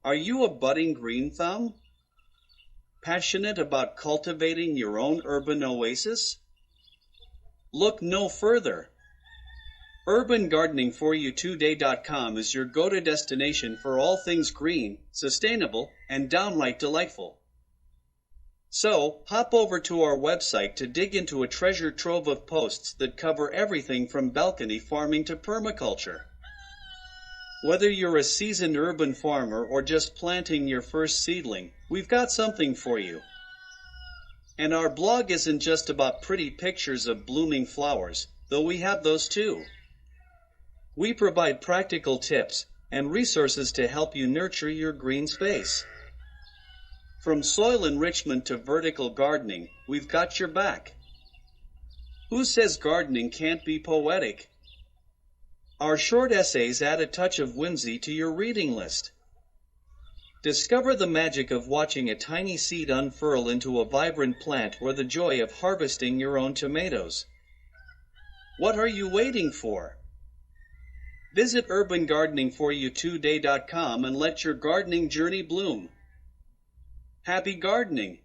Are you a budding green thumb? Passionate about cultivating your own urban oasis? Look no further. UrbanGardeningForYouToday.com is your go-to destination for all things green, sustainable, and downright delightful. So, hop over to our website to dig into a treasure trove of posts that cover everything from balcony farming to permaculture. Whether you're a seasoned urban farmer or just planting your first seedling, we've got something for you. And our blog isn't just about pretty pictures of blooming flowers, though we have those too. We provide practical tips and resources to help you nurture your green space. From soil enrichment to vertical gardening, we've got your back. Who says gardening can't be poetic? Our short essays add a touch of whimsy to your reading list. Discover the magic of watching a tiny seed unfurl into a vibrant plant or the joy of harvesting your own tomatoes. What are you waiting for? Visit UrbanGardeningForYouToday.com and let your gardening journey bloom. Happy gardening!